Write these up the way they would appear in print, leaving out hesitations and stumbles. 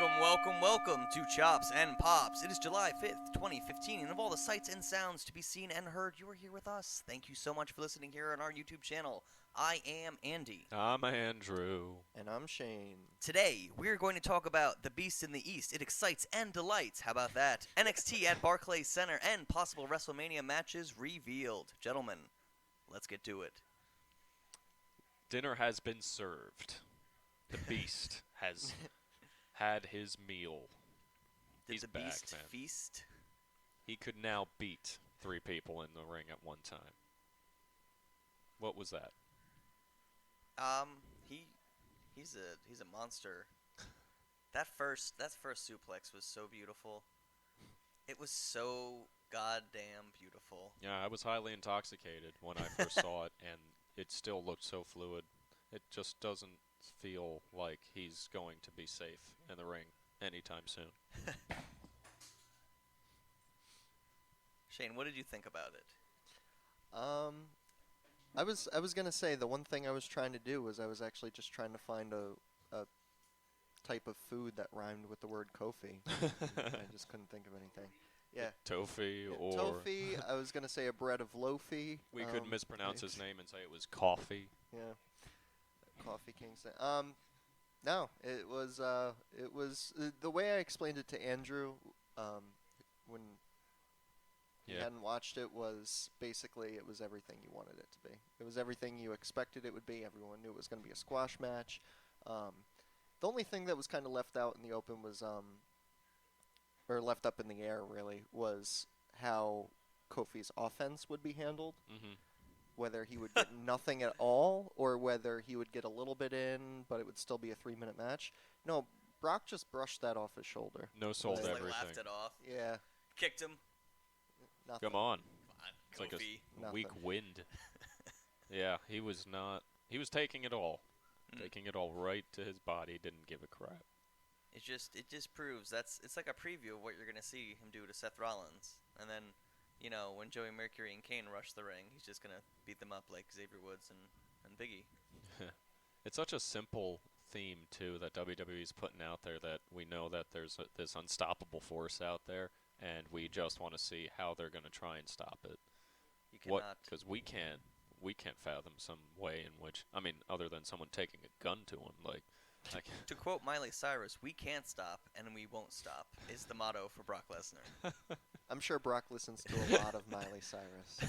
Welcome to Chops and Pops. It is July 5th, 2015, and of all the sights and sounds to be seen and heard, you are here with us. Thank you so much for listening here on our YouTube channel. I am Andy. I'm Andrew. And I'm Shane. Today, we're going to talk about the Beast in the East. It excites and delights. How about that? NXT at Barclay Center and possible WrestleMania matches revealed. Gentlemen, let's get to it. Dinner has been served. The Beast has had his meal. Did He's the back, Beast man. feast? He could now beat 3 people in the ring at one time. What was that? He's a monster. That first suplex was so beautiful. It was so goddamn beautiful. Yeah, I was highly intoxicated when I first saw it, and it still looked so fluid. It just doesn't feel like he's going to be safe in the ring anytime soon. Shane, what did you think about it? I was gonna say the one thing I was trying to do was I was actually just trying to find a type of food that rhymed with the word Kofi. I just couldn't think of anything. Yeah. Tofi or... Tofi. I was gonna say a bread of lofi. We could mispronounce his name and say it was coffee. Yeah. Coffee Kingston. No, it was the way I explained it to Andrew when he hadn't watched it was basically it was everything you wanted it to be. It was everything you expected it would be. Everyone knew it was going to be a squash match. The only thing that was kind of left out in the open was or left up in the air really was how Kofi's offense would be handled. Mm-hmm. Whether he would get nothing at all, or whether he would get a little bit in, but it would still be a 3-minute match. No, Brock just brushed that off his shoulder. No sold Just everything. laughed it off. Yeah. Kicked him. Nothing. Come on. It's It's like Kofi. a weak wind. Yeah, he was not... He was taking it all. Taking it all right to his body. Didn't give a crap. It just proves it's like a preview of what you're gonna see him do to Seth Rollins, and then, you know, when Joey Mercury and Kane rush the ring, he's just gonna beat them up like Xavier Woods and Biggie. It's such a simple theme too that WWE is putting out there that we know that there's this unstoppable force out there, and we just want to see how they're gonna try and stop it. You cannot. Because we can't fathom some way in which, I mean, other than someone taking a gun to him, like. To quote Miley Cyrus, "We can't stop and we won't stop" is the motto for Brock Lesnar. I'm sure Brock listens to a lot of Miley Cyrus.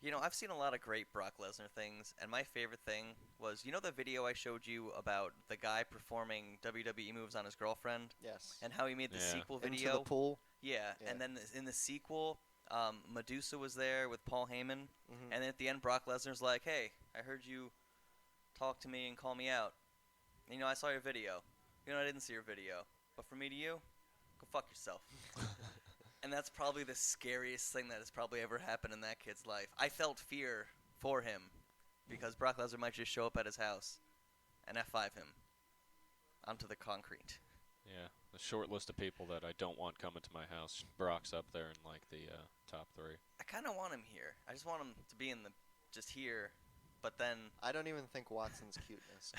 You know, I've seen a lot of great Brock Lesnar things, and my favorite thing was, you know, the video I showed you about the guy performing WWE moves on his girlfriend? Yes. And how he made the sequel video? Into the pool. Yeah, and then in the sequel, Medusa was there with Paul Heyman, and then at the end, Brock Lesnar's like, "Hey, I heard you talk to me and call me out. You know, I saw your video. You know, I didn't see your video. But from me to you, go fuck yourself." And that's probably the scariest thing that has probably ever happened in that kid's life. I felt fear for him because Brock Lesnar might just show up at his house and F5 him onto the concrete. Yeah, the short list of people that I don't want coming to my house. Brock's up there in like the top 3. I kind of want him here. I just want him to be just here. But then I don't even think Watson's cuteness.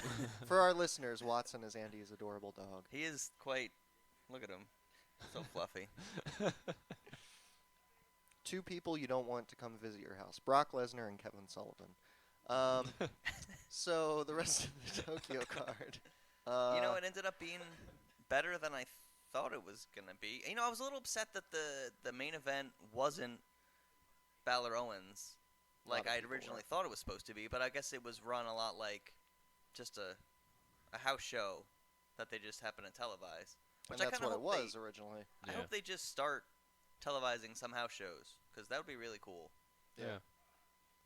For our listeners, Watson is Andy's adorable dog. he is quite. Look at him, so fluffy. 2 people you don't want to come visit your house: Brock Lesnar and Kevin Sullivan. So the rest of the Tokyo card. You know, it ended up being better than I thought it was gonna be. You know, I was a little upset that the main event wasn't Balor Owens, like I had originally thought it was supposed to be, but I guess it was run a lot like just a house show that they just happened to televise. Which and that's what it was originally. I hope they just start televising some house shows, because that would be really cool. Yeah.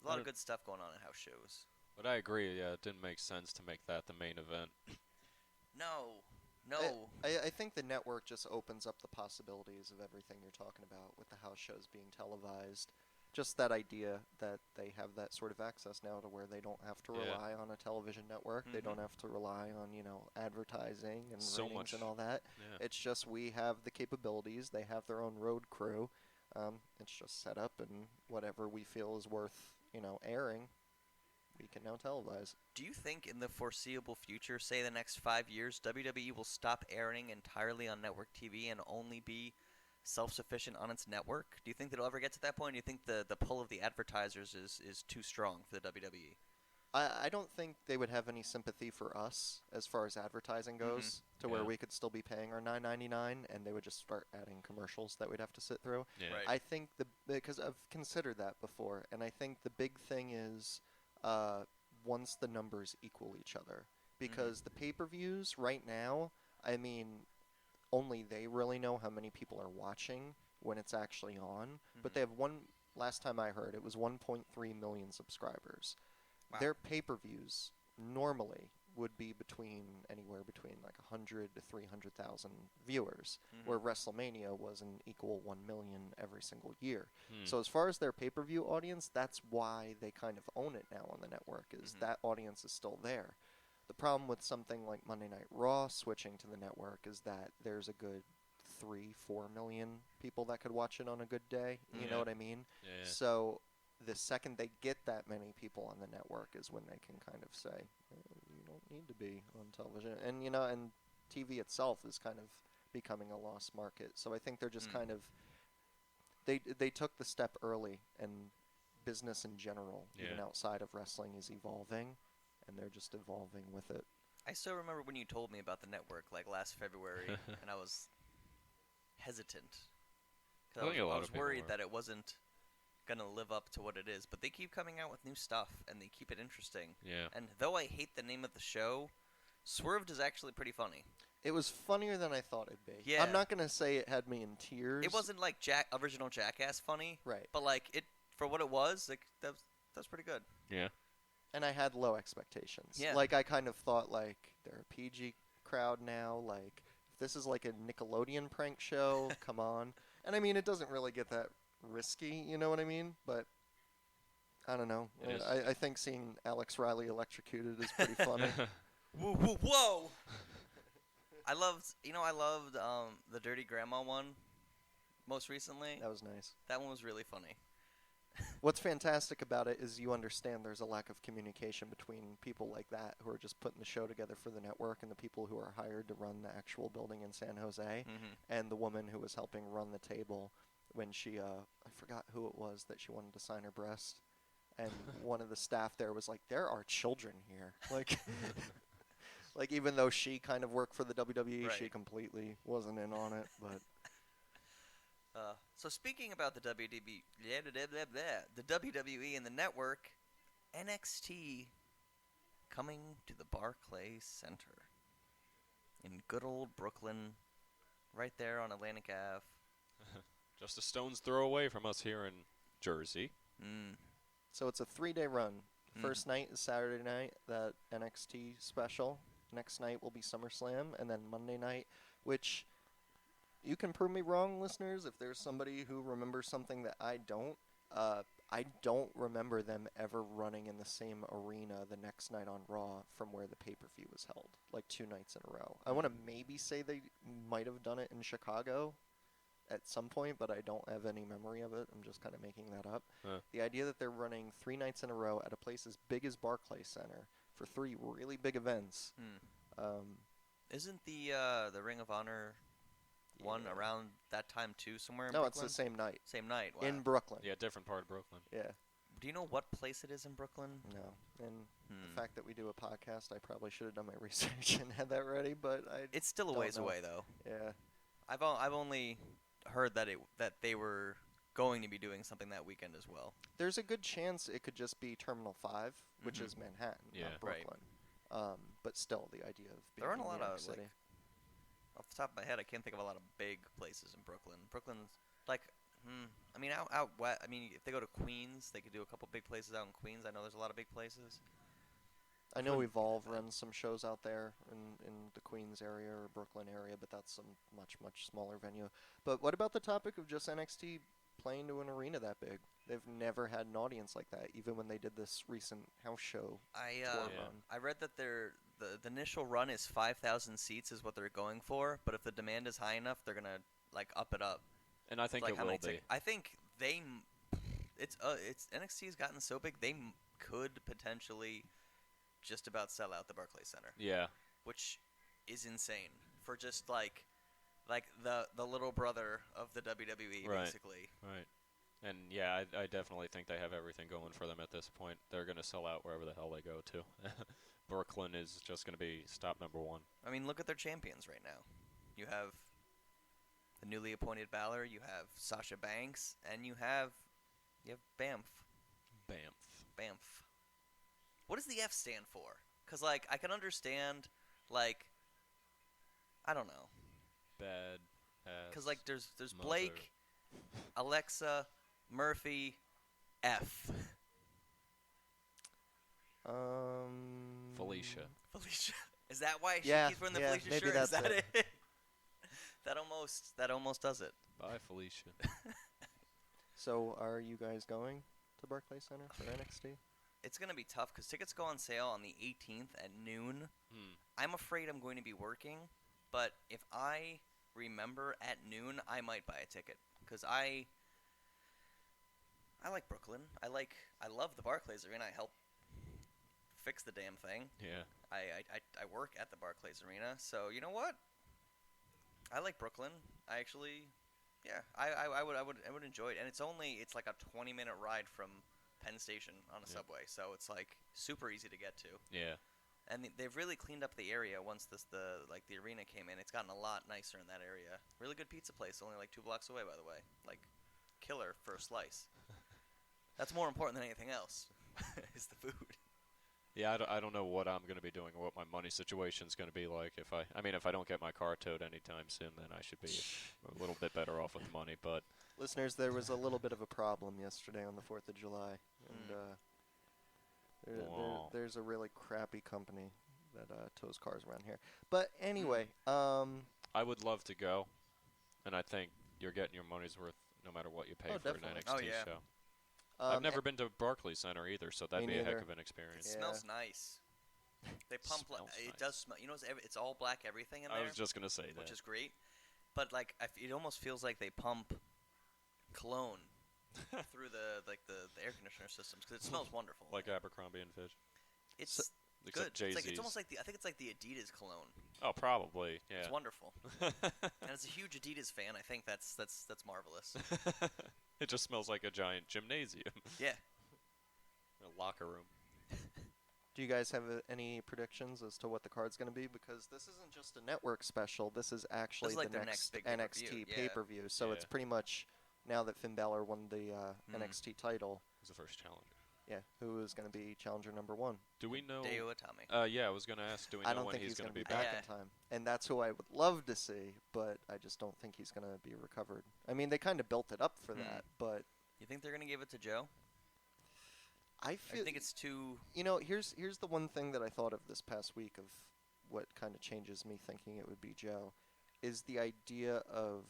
A lot of good stuff going on in house shows. But I agree, yeah, it didn't make sense to make that the main event. No. I think the network just opens up the possibilities of everything you're talking about with the house shows being televised. Just that idea that they have that sort of access now to where they don't have to rely on a television network. They don't have to rely on, you know, advertising and ratings and all that. Yeah. It's just we have the capabilities. They have their own road crew. It's just set up and whatever we feel is worth, you know, airing, we can now televise. Do you think in the foreseeable future, say the next 5 years, WWE will stop airing entirely on network TV and only be self-sufficient on its network? Do you think that it'll ever get to that point? Or do you think the pull of the advertisers is too strong for the WWE? I don't think they would have any sympathy for us as far as advertising goes, to where we could still be paying our $9.99, and they would just start adding commercials that we'd have to sit through. Yeah. Right. I think because I've considered that before, and I think the big thing is once the numbers equal each other, because the pay-per-views right now, I mean, only they really know how many people are watching when it's actually on. But they have last time I heard, it was 1.3 million subscribers. Wow. Their pay-per-views normally would be anywhere between like 100 to 300,000 viewers, where WrestleMania was an equal 1 million every single year. So as far as their pay-per-view audience, that's why they kind of own it now on the network, is that audience is still there. The problem with something like Monday Night Raw switching to the network is that there's a good 3-4 million people that could watch it on a good day. You know what I mean? Yeah. So the second they get that many people on the network is when they can kind of say, you don't need to be on television. And, and TV itself is kind of becoming a lost market. So I think they're just kind of, they took the step early, and business in general, even outside of wrestling, is evolving, and they're just evolving with it. I still remember when you told me about the network, like last February, and I was hesitant. I think a lot I of was people worried were. that it wasn't gonna live up to what it is, but they keep coming out with new stuff and they keep it interesting. Yeah. And though I hate the name of the show, Swerved is actually pretty funny. It was funnier than I thought it'd be. Yeah. I'm not gonna say it had me in tears. It wasn't like original Jackass funny, right, but like it for what it was, like that's pretty good. Yeah. and I had low expectations. Yeah. Like I kind of thought like they're a PG crowd now. Like if this is like a Nickelodeon prank show, come on. And I mean, it doesn't really get that risky, you know what I mean? But I don't know. It is. I think seeing Alex Riley electrocuted is pretty funny. Whoa! I loved the Dirty Grandma one most recently. That was nice. That one was really funny. What's fantastic about it is you understand there's a lack of communication between people like that who are just putting the show together for the network and the people who are hired to run the actual building in San Jose, and the woman who was helping run the table when she, I forgot who it was that she wanted to sign her breast, and one of the staff there was like, there are children here. Like, like even though she kind of worked for the WWE, Right. she completely wasn't in on it, but... So speaking about the WWE and the network, NXT coming to the Barclay Center in good old Brooklyn, right there on Atlantic Ave. Just a stone's throw away from us here in Jersey. So it's a 3-day run. First night is Saturday night, that NXT special. Next night will be SummerSlam, and then Monday night, which you can prove me wrong, listeners, if there's somebody who remembers something that I don't. I don't remember them ever running in the same arena the next night on Raw from where the pay-per-view was held, like 2 nights in a row. I want to maybe say they might have done it in Chicago at some point, but I don't have any memory of it. I'm just kind of making that up. The idea that they're running 3 nights in a row at a place as big as Barclay Center for 3 really big events. Isn't the Ring of Honor one around that time too, somewhere in No, Brooklyn? it's the same night. Same night. Wow. In Brooklyn. Yeah, different part of Brooklyn. Yeah. Do you know what place it is in Brooklyn? No. And the fact that we do a podcast, I probably should have done my research and had that ready, but It's still a don't ways know. away though. Yeah. I've only heard that they were going to be doing something that weekend as well. There's a good chance it could just be Terminal 5, which is Manhattan, Yeah. not Right. Brooklyn. But still, the idea of being There aren't in a lot New York of City. Off the top of my head, I can't think of a lot of big places in Brooklyn. Brooklyn's like, I mean, out west. I mean, if they go to Queens, they could do a couple big places out in Queens. I know there's a lot of big places. I know Evolve runs some shows out there in the Queens area or Brooklyn area, but that's a much, much smaller venue. But what about the topic of just NXT playing to an arena that big? They've never had an audience like that, even when they did this recent house show tour run. I read that the initial run is 5,000 seats is what they're going for, but if the demand is high enough, they're gonna like up it up. And I think Like it how will many be. I think it's NXT has gotten so big they could potentially just about sell out the Barclay Center. Yeah. Which is insane for just like the little brother of the WWE, Right. basically. Right. And yeah, I definitely think they have everything going for them at this point. They're going to sell out wherever the hell they go to. Brooklyn is just going to be stop number one. I mean, look at their champions right now. You have the newly appointed Balor, you have Sasha Banks, and you have Bamf. Bamf. What does the F stand for? Because, like, I can understand, like, I don't know. Bad ass. Because, like, there's mother. Blake, Alexa, Murphy, F. Felicia. Is that why she keeps wearing the Felicia maybe shirt? that's Is that it? That almost does it. Bye, Felicia. So, are you guys going to Barclay Center for NXT? It's going to be tough because tickets go on sale on the 18th at noon. I'm afraid I'm going to be working, but if I remember at noon, I might buy a ticket because I like Brooklyn. I love the Barclays Arena. I help fix the damn thing. Yeah. I work at the Barclays Arena, so you know what? I like Brooklyn. I actually, yeah, I would enjoy it, and it's like a 20-minute ride from Penn Station on a subway, so it's like super easy to get to. Yeah. And they've really cleaned up the area once the arena came in. It's gotten a lot nicer in that area. Really good pizza place, only like 2 blocks away, by the way. Like, killer for a slice. That's more important than anything else. Is the food. Yeah, I don't know what I'm going to be doing or what my money situation's going to be like. If I don't get my car towed anytime soon, then I should be a little bit better off with the money. But listeners, there was a little bit of a problem yesterday on the 4th of July, and there's a really crappy company that tows cars around here. But anyway, I would love to go, and I think you're getting your money's worth no matter what you pay for definitely. an NXT show. I've never been to Barclays Center either, so that'd be a heck of an experience. It smells nice. They pump it does smell. You know, it's all black everything in there. I was just gonna say that, which is great. But like, it almost feels like they pump cologne through the air conditioner systems because it smells wonderful. Like Abercrombie and Fitch. It's good. It's almost like I think it's like the Adidas cologne. Oh, probably. Yeah. It's wonderful. And as a huge Adidas fan, I think that's marvelous. It just smells like a giant gymnasium. Yeah. A locker room. Do you guys have any predictions as to what the card's going to be? Because this isn't just a network special. This is actually like the their next big NXT pay-per-view. So it's pretty much, now that Finn Balor won the NXT title. He's the first challenger. Yeah, who is going to be challenger number 1? Do we know? Deo Itami. Yeah, I was going to ask, do we know when he's going to be back in time? And that's who I would love to see, but I just don't think he's going to be recovered. I mean, they kind of built it up for that, but... You think they're going to give it to Joe? I think it's too... You know, here's the one thing that I thought of this past week of what kind of changes me thinking it would be Joe, is the idea of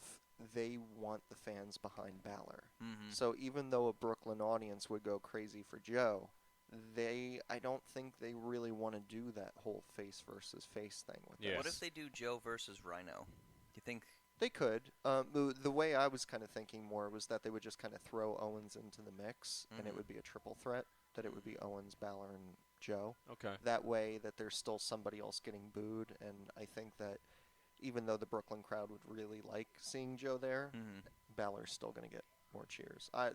they want the fans behind Balor. Mm-hmm. So even though a Brooklyn audience would go crazy for Joe, I don't think they really want to do that whole face versus face thing with Yes. What if they do Joe versus Rhino? Do you think... They could. The way I was kind of thinking more was that they would just kind of throw Owens into the mix, and it would be a triple threat, that it would be Owens, Balor, and Joe. Okay. That way that there's still somebody else getting booed, and I think that even though the Brooklyn crowd would really like seeing Joe there, Balor's still going to get more cheers. I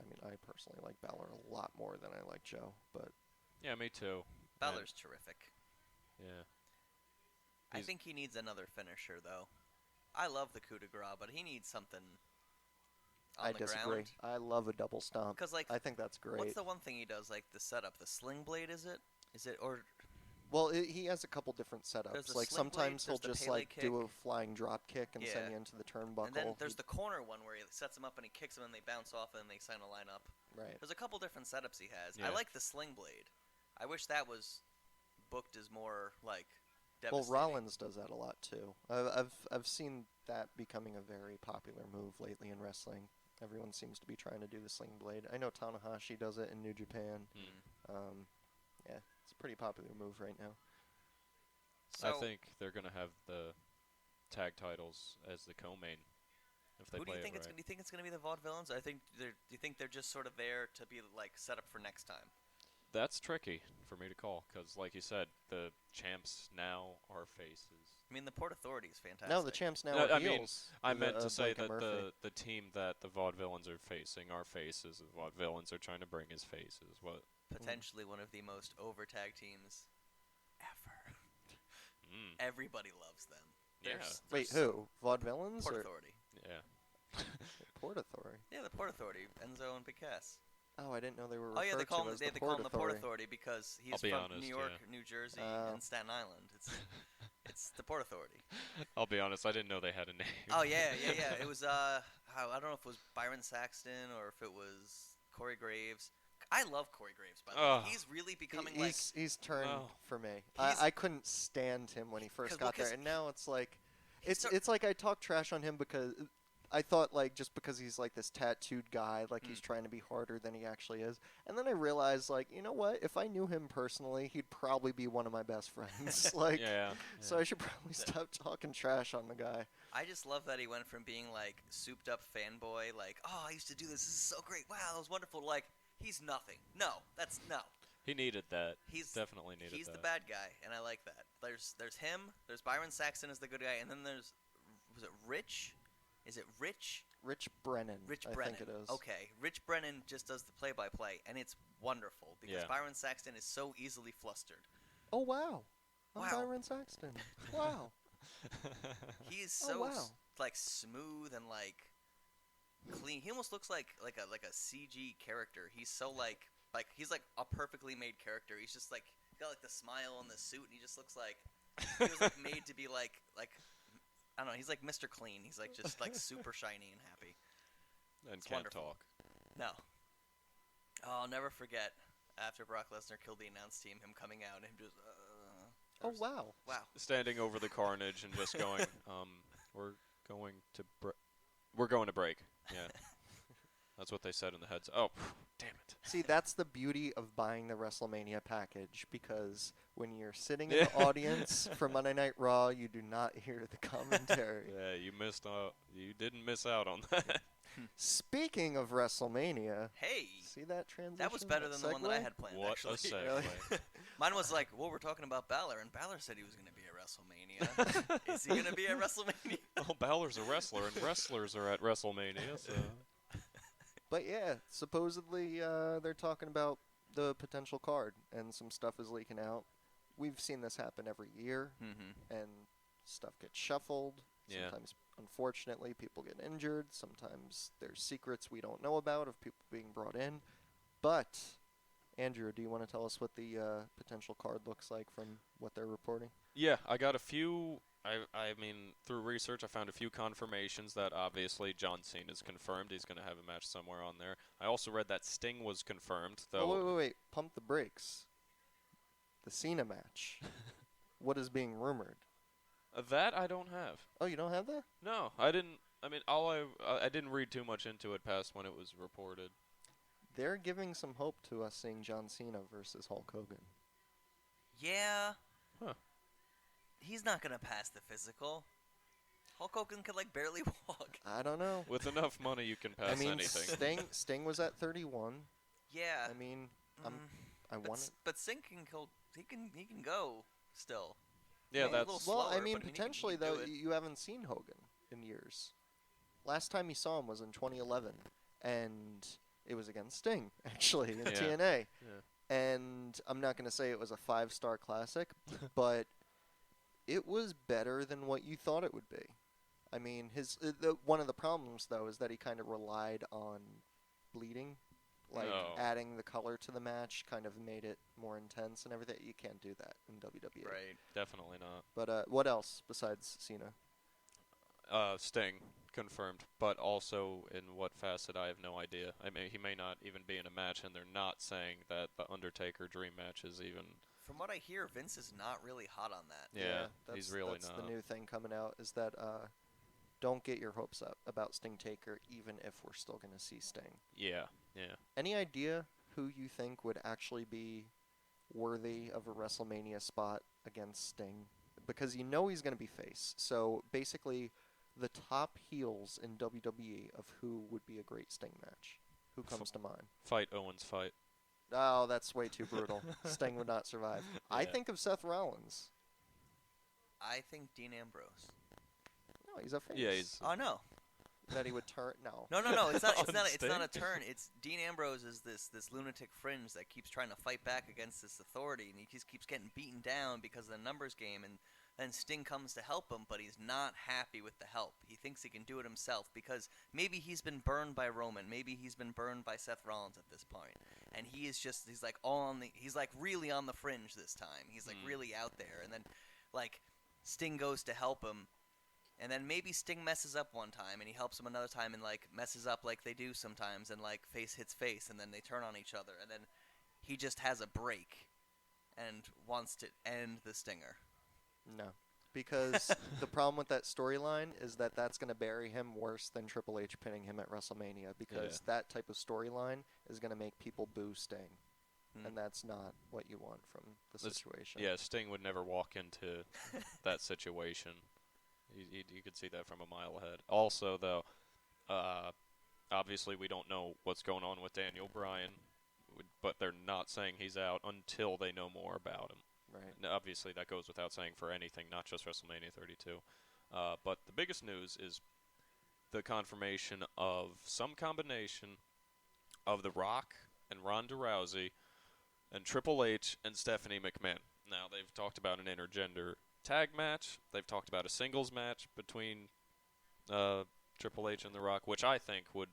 mean, I personally like Balor a lot more than I like Joe, but... Yeah, me too. Balor's terrific. Yeah. I think he needs another finisher, though. I love the coup de grace, but he needs something on the disagree. ground. I love a double stomp. 'Cause, like, I think that's great. What's the one thing he does, like the setup? The sling blade, is it? Or... Well, he has a couple different There's setups. the Like sling blade, sometimes he'll there's the just Pele like do a kick. flying drop kick and send Yeah. you into the turnbuckle. And then there's the corner one where he sets him up and he kicks him and they bounce off and they sign a line up. Right. There's a couple different setups he has. Yeah. I like the sling blade. I wish that was booked as more like Well, devastating. Rollins does that a lot too. I've seen that becoming a very popular move lately in wrestling. Everyone seems to be trying to do the sling blade. I know Tanahashi does it in New Japan. Yeah, it's a pretty popular move right now. So, I think they're going to have the tag titles as the co-main if they who do play you think it it's? right. Do you think it's going to be the Vaudevillains? Do you think they're just sort of there to be like set up for next time? That's tricky for me to call because, like you said, the champs now are faces. I mean, the Port Authority is fantastic. No, the champs now No, are I mean, heels. I meant to say Blake and that Murphy. the team that the Vaudevillains are facing are faces. The Vaudevillains are trying to bring as faces. What? Potentially one of the most over tag teams ever. Everybody loves them. Yeah. Wait, who? Vaudevillains Port or Authority. Yeah. Port Authority? Yeah, the Port Authority. Enzo and Big Cass. Oh, I didn't know they were Oh yeah, they referred call to him. as They the call Port him the Port Authority. Authority because he's I'll be from honest, New York, yeah. New Jersey, and Staten Island. It's the Port Authority. I'll be honest, I didn't know they had a name. Oh yeah. It was I don't know if it was Byron Saxton or if it was Corey Graves. I love Corey Graves, by the way. He's really becoming He's turned for me. He's- I couldn't stand him when he first 'cause- got well, there, and now it's like he's it's like I talk trash on him because I thought like just because he's like this tattooed guy, like he's trying to be harder than he actually is, and then I realized like you know what? If I knew him personally, he'd probably be one of my best friends. Like, Yeah. so I should probably stop talking trash on the guy. I just love that he went from being like souped up fanboy, like, oh, I used to do this. This is so great. Wow, that was wonderful. Like, he's nothing. No. He needed that. He's definitely needed He's that. the bad guy, and I like that. There's him. There's Byron Saxton as the good guy, and then was it Rich? Is it Rich? Rich Brennan. I Brennan. think it is. Okay, Rich Brennan just does the play-by-play, and it's wonderful because Yeah. Byron Saxton is so easily flustered. Oh wow. I'm Wow. Byron Saxton. Wow. He's Oh, so wow. like smooth and like clean. He almost looks like a CG character. He's so like he's like a perfectly made character. He's just like got like the smile and the suit, and he just looks like he was like made to be like I don't know. He's like Mr. Clean. He's like just like super shiny and happy. And It's can't wonderful. talk. No. Oh, I'll never forget after Brock Lesnar killed the announce team, him coming out and him just. Oh wow. Wow. Standing over the carnage and just going, we're going to break. Yeah. That's what they said in the heads. Oh, damn it. See, that's the beauty of buying the WrestleMania package because when you're sitting in the audience for Monday Night Raw, you do not hear the commentary. Yeah, you missed out. You didn't miss out on that. Speaking of WrestleMania, Hey. see that transition? That was better than the one that I had planned. What actually. a segue. Really? Mine was like, well, we're talking about Balor, and Balor said he was going to be at WrestleMania. Is he going to be at WrestleMania? Well, Balor's a wrestler, and wrestlers are at WrestleMania, so... But yeah, supposedly they're talking about the potential card, and some stuff is leaking out. We've seen this happen every year, and stuff gets shuffled. Yeah. Sometimes, unfortunately, people get injured. Sometimes there's secrets we don't know about of people being brought in. But, Andrew, do you want to tell us what the potential card looks like from what they're reporting? Yeah, I got a few... I mean, through research, I found a few confirmations that obviously John Cena's confirmed. He's going to have a match somewhere on there. I also read that Sting was confirmed, though. Oh, wait. Pump the brakes. The Cena match. What is being rumored? That I don't have. Oh, you don't have that? No, I didn't. I mean, I didn't read too much into it past when it was reported. They're giving some hope to us seeing John Cena versus Hulk Hogan. Yeah. Huh. He's not going to pass the physical. Hulk Hogan could, like, barely walk. I don't know. With enough money, you can pass I mean, anything. Sting was at 31. Yeah. I mean, I but, want it. But Sting can he can go still. Yeah, Maybe a that's... little Well, I slower, mean, but he can potentially, do though, it. you haven't seen Hogan in years. Last time you saw him was in 2011, and it was against Sting, actually, in Yeah. TNA. Yeah. And I'm not going to say it was a 5-star classic, but it was better than what you thought it would be. I mean, one of the problems, though, is that he kind of relied on bleeding. Like, adding the color to the match kind of made it more intense and everything. You can't do that in WWE. Right. Definitely not. But what else besides Cena? Sting, confirmed. But also, in what facet, I have no idea. I mean, he may not even be in a match, and they're not saying that the Undertaker Dream match is even... From what I hear, Vince is not really hot on that. Yeah, that's, he's really that's not. the new thing coming out is that don't get your hopes up about Sting Taker, even if we're still going to see Sting. Yeah. Any idea who you think would actually be worthy of a WrestleMania spot against Sting? Because you know he's going to be face. So basically, the top heels in WWE of who would be a great Sting match. Who comes to mind? Fight Owens fight. Oh, that's way too brutal. Sting would not survive. I Yeah. think of Seth Rollins. I think Dean Ambrose. No, he's a face. Yeah, he's Oh no. That he would turn. No. No. It's not. It's On not. It's not a Sting? turn. It's Dean Ambrose is this lunatic fringe that keeps trying to fight back against this authority, and he just keeps getting beaten down because of the numbers game. And then Sting comes to help him, but he's not happy with the help. He thinks he can do it himself because maybe he's been burned by Roman, maybe he's been burned by Seth Rollins at this point, and he's like all on the. He's like really on the fringe this time. He's like really out there, and then like Sting goes to help him. And then maybe Sting messes up one time, and he helps him another time, and like messes up like they do sometimes, and like face hits face, and then they turn on each other, and then he just has a break, and wants to end the Stinger. No. Because the problem with that storyline is that that's going to bury him worse than Triple H pinning him at WrestleMania, because that type of storyline is going to make people boo Sting. And that's not what you want from the situation. Yeah, Sting would never walk into that situation. You could see that from a mile ahead. Also, though, obviously we don't know what's going on with Daniel Bryan, but they're not saying he's out until they know more about him. Right. Now, obviously, that goes without saying for anything, not just WrestleMania 32. But the biggest news is the confirmation of some combination of The Rock and Ronda Rousey and Triple H and Stephanie McMahon. Now, they've talked about an intergender tag match. They've talked about a singles match between Triple H and The Rock, which I think would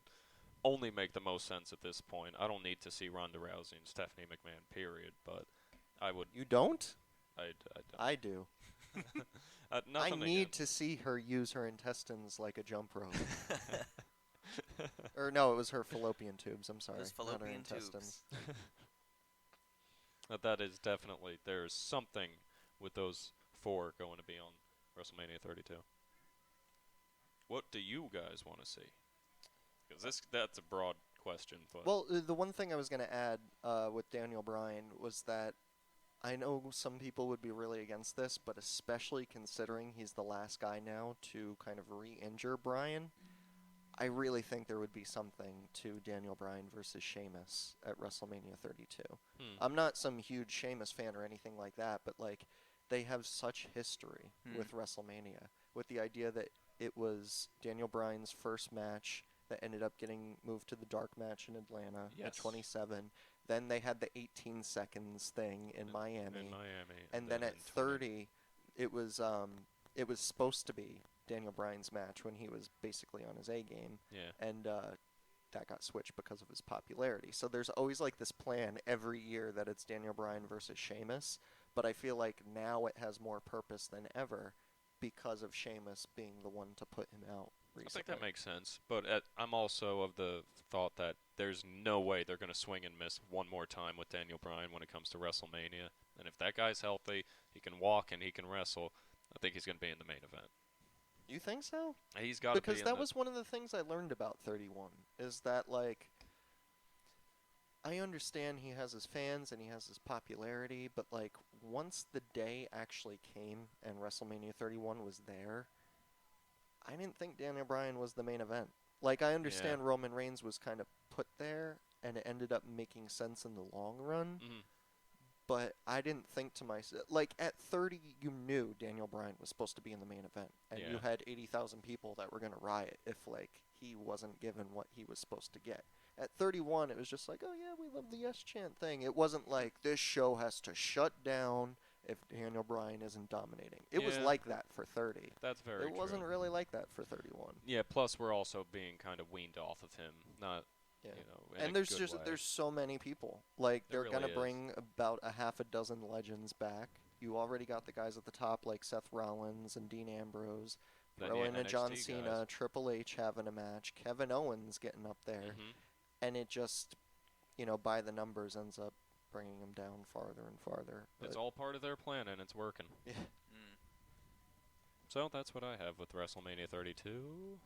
only make the most sense at this point. I don't need to see Ronda Rousey and Stephanie McMahon, period, but I would. You don't? I don't. I do. I need to see her use her intestines like a jump rope. Or no, it was her fallopian tubes. I'm sorry. Those not her fallopian intestines. That is definitely, there's something with those four going to be on WrestleMania 32. What do you guys want to see? Because that's a broad question. But Well, the one thing I was going to add with Daniel Bryan was that I know some people would be really against this, but especially considering he's the last guy now to kind of re-injure Bryan, I really think there would be something to Daniel Bryan versus Sheamus at WrestleMania 32. I'm not some huge Sheamus fan or anything like that, but like they have such history with WrestleMania, with the idea that it was Daniel Bryan's first match that ended up getting moved to the dark match in Atlanta at 27. Then they had the 18 seconds thing in Miami. And then at 30, it was supposed to be Daniel Bryan's match when he was basically on his A game. Yeah. And that got switched because of his popularity. So there's always like this plan every year that it's Daniel Bryan versus Sheamus. But I feel like now it has more purpose than ever because of Sheamus being the one to put him out recently. I think that makes sense. But I'm also of the thought that there's no way they're going to swing and miss one more time with Daniel Bryan when it comes to WrestleMania. And if that guy's healthy, he can walk and he can wrestle, I think he's going to be in the main event. You think so? He's got to be because that was one of the things I learned about 31 is that like I understand he has his fans and he has his popularity, but like once the day actually came and WrestleMania 31 was there, I didn't think Daniel Bryan was the main event. Like I understand Roman Reigns was kind of put there and it ended up making sense in the long run. But I didn't think to myself, like, at 30, you knew Daniel Bryan was supposed to be in the main event. And you had 80,000 people that were going to riot if, like, he wasn't given what he was supposed to get. At 31, it was just like, oh, yeah, we love the yes chant thing. It wasn't like, this show has to shut down if Daniel Bryan isn't dominating. It was like that for 30. That's very true. It wasn't really like that for 31. Yeah, plus we're also being kind of weaned off of him. Not... Yeah. You know, and there's so many people. Like they're really gonna bring about a half a dozen legends back. You already got the guys at the top like Seth Rollins and Dean Ambrose. Throw in a John Cena, Triple H having a match, Kevin Owens getting up there, and it just, by the numbers ends up bringing them down farther and farther. It's all part of their plan and it's working. Yeah. So that's what I have with WrestleMania 32.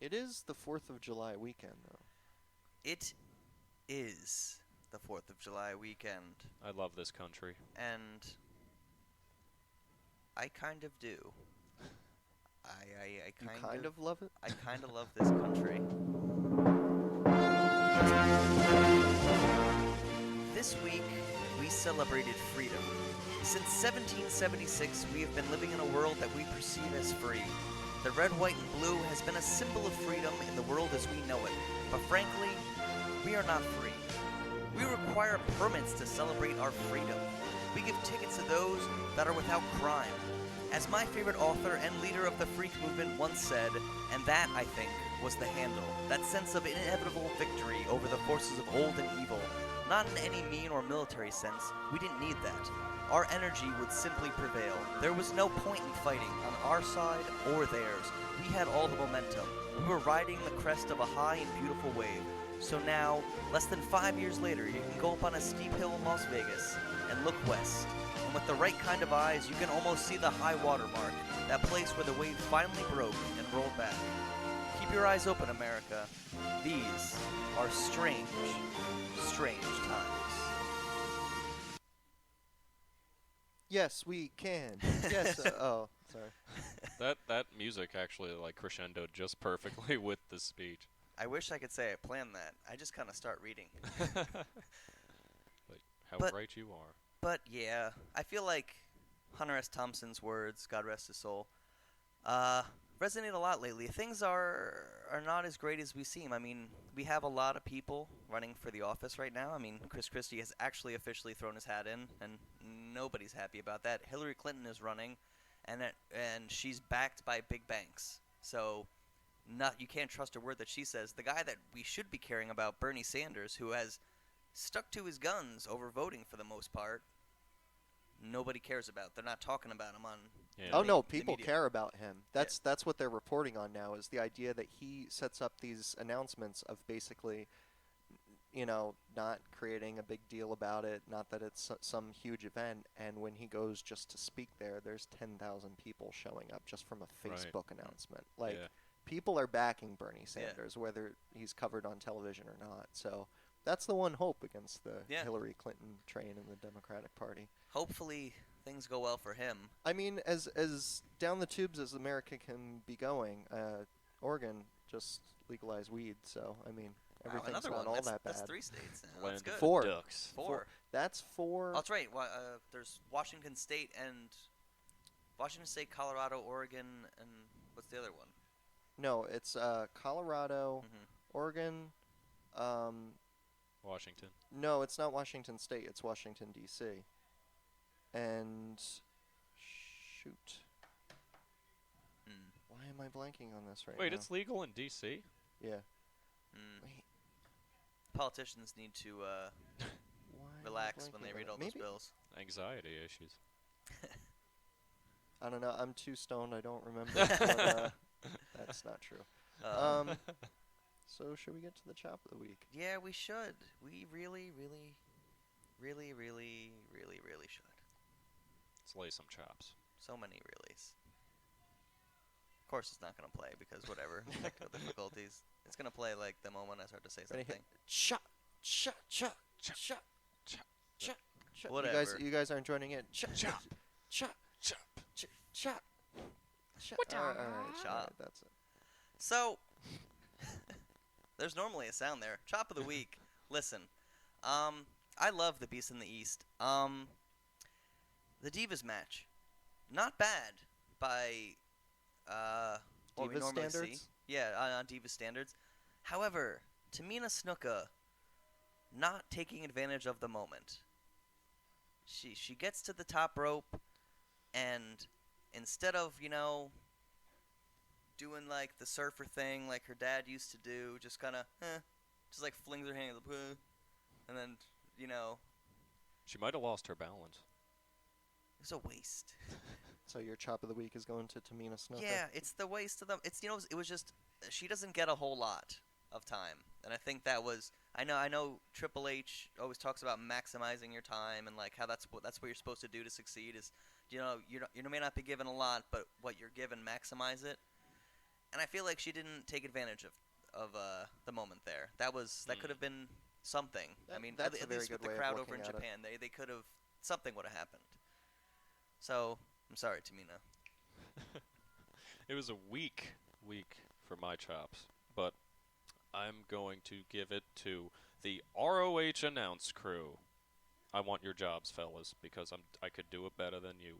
It is the 4th of July weekend, though. It is the 4th of July weekend. I love this country. And I kind of do. I kind of love it? I kind of love this country. this week, we celebrated freedom. Since 1776, we have been living in a world that we perceive as free. The red, white, and blue has been a symbol of freedom in the world as we know it. But frankly, we are not free. We require permits to celebrate our freedom. We give tickets to those that are without crime. As my favorite author and leader of the freak movement once said, and that, I think, was the handle, that sense of inevitable victory over the forces of old and evil. Not in any mean or military sense, we didn't need that. Our energy would simply prevail. There was no point in fighting on our side or theirs. We had all the momentum. We were riding the crest of a high and beautiful wave. So now, less than 5 years later, you can go up on a steep hill in Las Vegas and look west. And with the right kind of eyes, you can almost see the high water mark, that place where the wave finally broke and rolled back. Keep your eyes open, America. These are strange, strange times. Yes, we can. Yes. Oh, sorry. That music actually like crescendoed just perfectly with the speech. I wish I could say I planned that. I just kind of start reading. Like how right you are. But yeah, I feel like Hunter S. Thompson's words, God rest his soul, resonate a lot lately. Things are not as great as we seem. I mean, we have a lot of people running for the office right now. I mean, Chris Christie has actually officially thrown his hat in, and nobody's happy about that. Hillary Clinton is running, and she's backed by big banks. So you can't trust a word that she says. The guy that we should be caring about, Bernie Sanders, who has stuck to his guns over voting for the most part, nobody cares about. They're not talking about him on. Yeah. Oh no, people care about him. That's what they're reporting on now, is the idea that he sets up these announcements of basically, not creating a big deal about it, not that it's some huge event, and when he goes just to speak there's 10,000 people showing up just from a Facebook announcement. Like, people are backing Bernie Sanders, whether he's covered on television or not. So that's the one hope against the Hillary Clinton train in the Democratic Party. Hopefully things go well for him. I mean, as down the tubes as America can be going, Oregon just legalized weed, so I mean, everything's not all that bad. That's 3 states now. Land That's good. of Four. Ducks. Four. That's 4. Oh, that's right. There's Washington State, Colorado, Oregon, and what's the other one? No, it's Colorado, Oregon. Washington. No, it's not Washington State. It's Washington, D.C. And shoot. Why am I blanking on this right now? Wait, it's legal in D.C.? Yeah. Wait. Politicians need to relax when they read all those bills. Anxiety issues. I don't know. I'm too stoned. I don't remember. But, that's not true. So should we get to the chop of the week? Yeah, we should. We really, really, really, really, really, really should. Let's lay some chops. So many reallys. Of course it's not going to play because whatever. Technical difficulties. It's going to play like the moment I start to say something. Chop, chop, chop, chop, chop, chop, chop, chop. Whatever. You guys aren't joining in. Chop, chop, chop, chop, chop. All right, chop. That's it. So, there's normally a sound there. Chop of the week. Listen, I love the Beast in the East. The Divas match, not bad by what we Divas normally standards? see. Yeah, on Divas standards. However, Tamina Snuka not taking advantage of the moment. She gets to the top rope, and instead of, doing like the surfer thing like her dad used to do, just kind of, just like flings her hand, and then, She might have lost her balance. It was a waste. So your chop of the week is going to Tamina Snuka? Yeah, it's the waste of them. It's, it was just, she doesn't get a whole lot of time. And I think that was, I know Triple H always talks about maximizing your time and like how that's what you're supposed to do to succeed is, you may not be given a lot, but what you're given, maximize it. And I feel like she didn't take advantage of the moment there. That could have been something. That's at least with the crowd over in Japan, they could have, something would have happened. So, I'm sorry, Tamina. It was a weak week for my chops, but I'm going to give it to the ROH announce crew. I want your jobs, fellas, because I could do it better than you.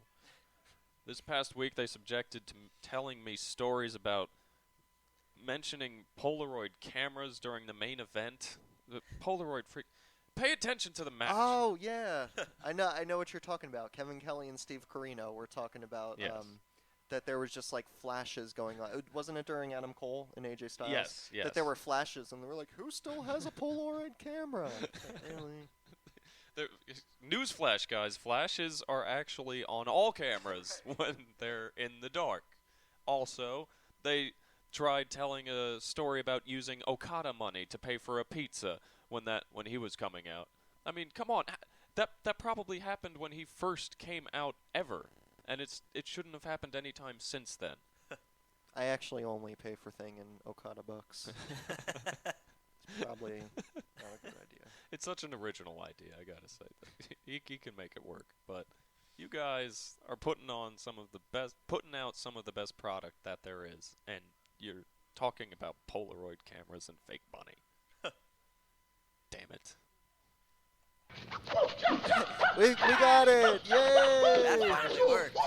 This past week, they subjected to telling me stories about mentioning Polaroid cameras during the main event. The Polaroid freak. Pay attention to the match. Oh yeah, I know what you're talking about. Kevin Kelly and Steve Corino were talking about that there was just like flashes going on. Wasn't it during Adam Cole and AJ Styles? Yes. That there were flashes, and they were like, "Who still has a Polaroid camera?" Really? Newsflash, guys. Flashes are actually on all cameras when they're in the dark. Also, they tried telling a story about using Okada money to pay for a pizza when he was coming out. I mean, come on. That probably happened when he first came out ever. And it shouldn't have happened any time since then. I actually only pay for thing in Okada bucks. It's probably not a good idea. It's such an original idea, I gotta say. He can make it work, but you guys are putting out some of the best product that there is, and you're talking about Polaroid cameras and fake money. Damn it. we got it! Yay! That finally worked.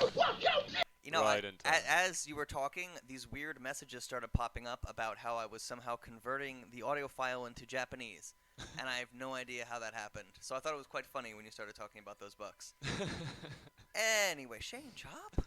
You know, Right as you were talking, these weird messages started popping up about how I was somehow converting the audio file into Japanese, and I have no idea how that happened. So I thought it was quite funny when you started talking about those bucks. Anyway, Shane, Chop?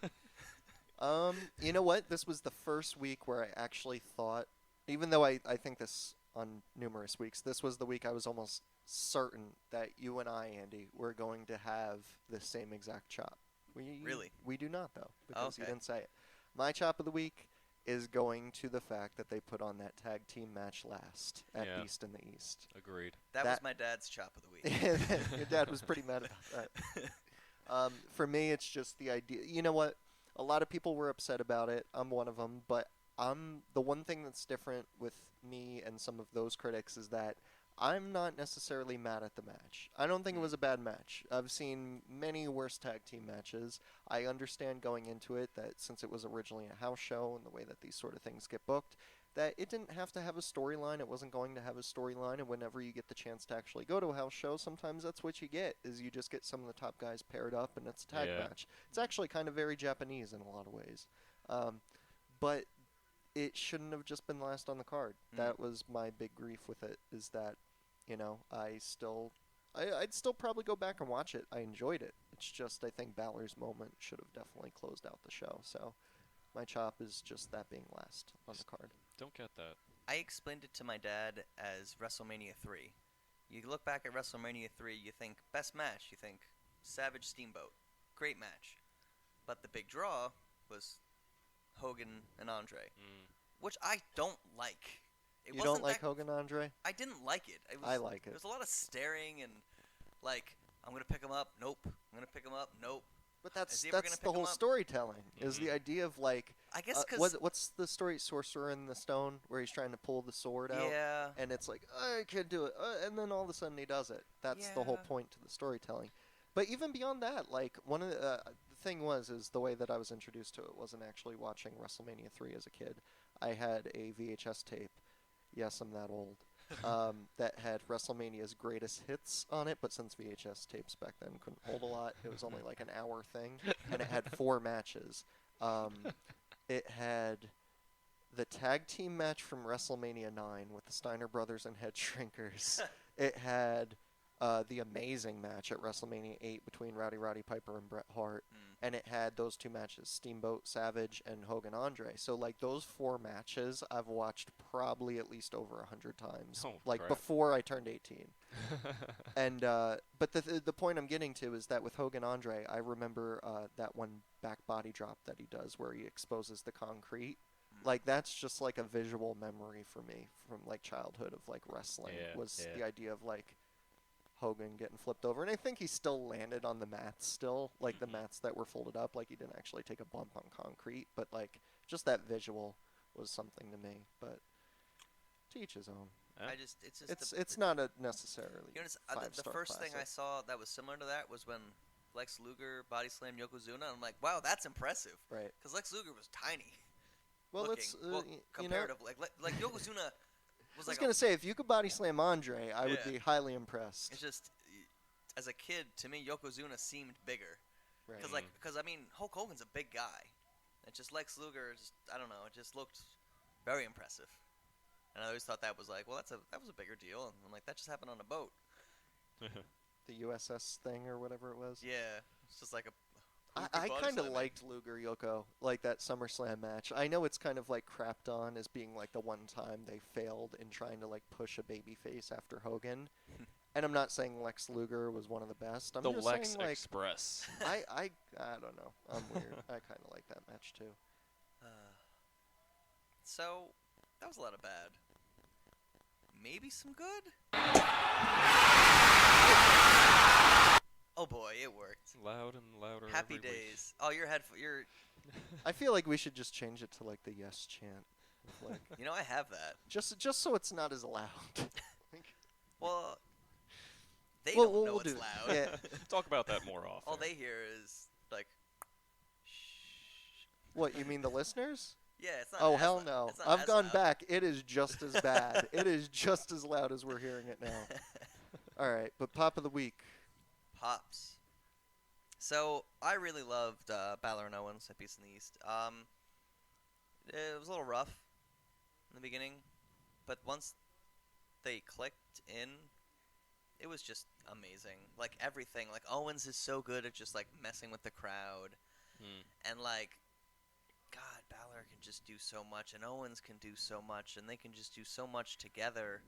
You know what? This was the first week where I actually thought, even though I think this on numerous weeks, this was the week I was almost certain that you and I, Andy, were going to have the same exact chop. Really? We do not, though, because you Okay. didn't say it. My chop of the week is going to the fact that they put on that tag team match last at Beast in the East. Agreed. That was my dad's chop of the week. Your dad was pretty mad about that. For me, it's just the idea. You know what? A lot of people were upset about it. I'm one of them. But the one thing that's different with me and some of those critics is that I'm not necessarily mad at the match. I don't think it was a bad match. I've seen many worse tag team matches. I understand going into it that since it was originally a house show and the way that these sort of things get booked, that it didn't have to have a storyline. It wasn't going to have a storyline. And whenever you get the chance to actually go to a house show, sometimes that's what you get, is you just get some of the top guys paired up and it's a tag match. It's actually kind of very Japanese in a lot of ways. But it shouldn't have just been last on the card. That was my big grief with it, is that, you know, I'd still probably go back and watch it. I enjoyed it. It's just I think Balor's moment should have definitely closed out the show. So my chop is just that being last on the card. Don't get that. I explained it to my dad as WrestleMania 3. You look back at WrestleMania 3, you think best match, you think Savage Steamboat. Great match. But the big draw was Hogan and Andre, which I don't like. You don't like Hogan Andre? I didn't like it. I like it. There's a lot of staring and, like, I'm going to pick him up. Nope. I'm going to pick him up. Nope. But that's the whole storytelling, is the idea of, like, I guess because what's the story, Sorcerer in the Stone, where he's trying to pull the sword out? Yeah. And it's like, I can't do it. And then all of a sudden he does it. That's the whole point to the storytelling. But even beyond that, like, one of the thing is the way that I was introduced to it wasn't actually watching WrestleMania 3 as a kid. I had a VHS tape. Yes, I'm that old. That had WrestleMania's greatest hits on it, but since VHS tapes back then couldn't hold a lot, it was only like an hour thing, and it had 4 matches. It had the tag team match from WrestleMania 9 with the Steiner Brothers and Head Shrinkers. It had the amazing match at WrestleMania 8 between Roddy Piper and Bret Hart. And it had those 2 matches, Steamboat Savage and Hogan Andre. So, like, those 4 matches I've watched probably at least over 100 times. Crap. Before I turned 18. And, but the point I'm getting to is that with Hogan Andre, I remember that one back body drop that he does where he exposes the concrete. Like, that's just, like, a visual memory for me from, like, childhood of, like, wrestling. The idea of, like, Hogan getting flipped over, and I think he still landed on the mats still, like the mats that were folded up, like he didn't actually take a bump on concrete, but like just that visual was something to me. But to each his own. It's not a necessarily. You know, the first thing I saw that was similar to that was when Lex Luger body slammed Yokozuna, and I'm like, wow, that's impressive. Right. Because Lex Luger was tiny. Well, comparatively, like Yokozuna. I was going to say, if you could body slam Andre, I would be highly impressed. It's just, as a kid, to me, Yokozuna seemed bigger. Right. Because I mean, Hulk Hogan's a big guy. It's just Lex Luger, I don't know, it just looked very impressive. And I always thought that was like, well, that was a bigger deal. And I'm like, that just happened on a boat. The USS thing or whatever it was. Yeah, it's just like a. I kind of liked Luger Yoko, like that SummerSlam match. I know it's kind of like crapped on as being like the one time they failed in trying to like push a babyface after Hogan. And I'm not saying Lex Luger was one of the best. I'm the just Lex saying, like, Express. I don't know. I'm weird. I kind of like that match too. So that was a lot of bad. Maybe some good. Oh boy, it worked. Loud and louder. Happy every week. days. Oh, your I feel like we should just change it to like the yes chant. Like, You know, I have that. just so it's not as loud. Well, they We'll- don't we'll- know we'll it's do that. loud. Yeah. Talk about that more often. All they hear is like, shh. What, you mean the listeners? Yeah, it's not. Oh, as hell loud. no. It's not I've as gone loud. back. It is just as bad. It is just as loud as we're hearing it now. All right, but Pop of the Week. Pops. So I really loved Balor and Owens at Beast in the East. It was a little rough in the beginning, but once they clicked in, it was just amazing. Like everything. Like Owens is so good at just like messing with the crowd, and like, God, Balor can just do so much, and Owens can do so much, and they can just do so much together.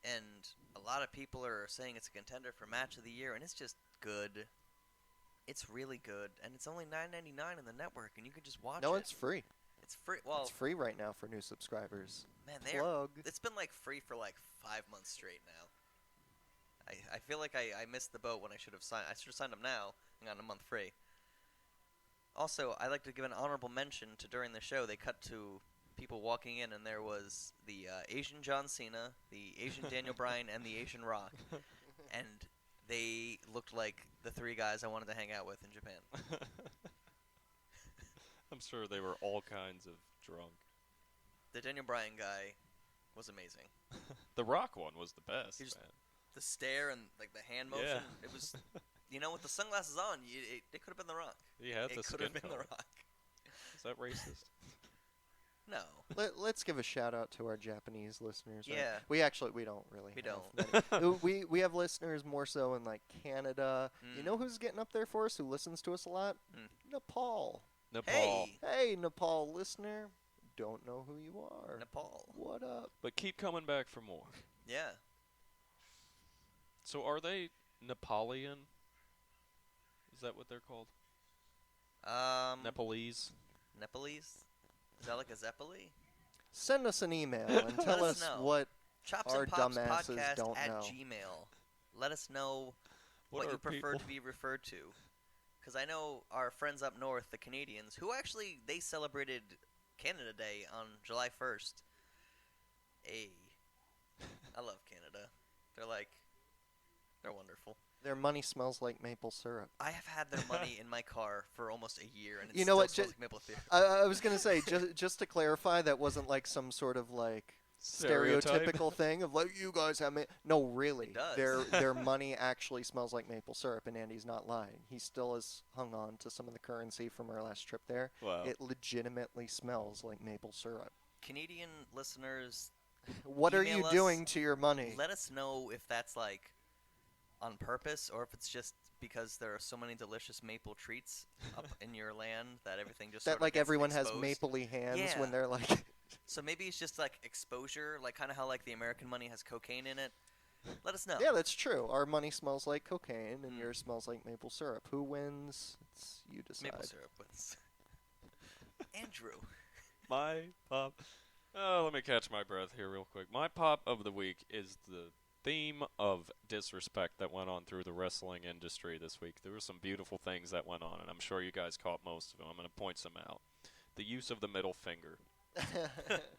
And a lot of people are saying it's a contender for Match of the Year, and it's just good. It's really good, and it's only $9.99 in the network, and you can just watch it. No, it's free. It's free. Well, It's free right now for new subscribers. man, Plug. it's been like free for like 5 months straight now. I feel like I missed the boat when I should have signed. I should have signed up now and gotten a month free. Also, I'd like to give an honorable mention to during the show they cut to people walking in, and there was the Asian John Cena, the Asian Daniel Bryan, and the Asian Rock, and they looked like the 3 guys I wanted to hang out with in Japan. I'm sure they were all kinds of drunk. The Daniel Bryan guy was amazing. The Rock one was the best, He just- man. The stare and like the hand motion, Yeah. it was, with the sunglasses on, it could have been The Rock. He had the It could skin have been color. The Rock. Is that racist? No. Let's give a shout out to our Japanese listeners. Right? Yeah. We don't really. We have many. we have listeners more so in like Canada. You Mm. know who's getting up there for us? Who listens to us a lot? Mm. Nepal. Nepal. Hey, Hey, Nepal listener. Don't know who you are. Nepal. What up? But keep coming back for more. Yeah. So are they Nepalian? Is that what they're called? Nepalese? Nepalese? Is that like a Zeppeli? Send us an email and tell Let us us know. what Chops our and Pops dumbasses podcast don't at know. Gmail. Let us know What what are you prefer people? to be referred to. Because I know our friends up north, the Canadians, who actually, they celebrated Canada Day on July 1st. Hey. I love Canada. They're wonderful. Their money smells like maple syrup. I have had their money in my car for almost a year, and it You know still what, smells like maple syrup. I was gonna say just to clarify, that wasn't like some sort of like stereotypical thing of like you guys have no, really. It does. Their money actually smells like maple syrup, and Andy's not lying. He still is hung on to some of the currency from our last trip there. Wow. It legitimately smells like maple syrup. Canadian listeners, What are you Email us. doing to your money? let us know if that's like on purpose or if it's just because there are so many delicious maple treats up in your land that everything just That sort of like gets everyone has exposed. mapley hands Yeah. when they're like. So maybe it's just like exposure, like kind of how like the American money has cocaine in it. Let us know. Yeah, that's true. Our money smells like cocaine, and Mm. yours smells like maple syrup. Who wins? It's you decide. Maple syrup wins. Andrew. My pop. Oh, let me catch my breath here real quick. My pop of the week is the theme of disrespect that went on through the wrestling industry this week. There were some beautiful things that went on, and I'm sure you guys caught most of them. I'm going to point some out. The use of the middle finger.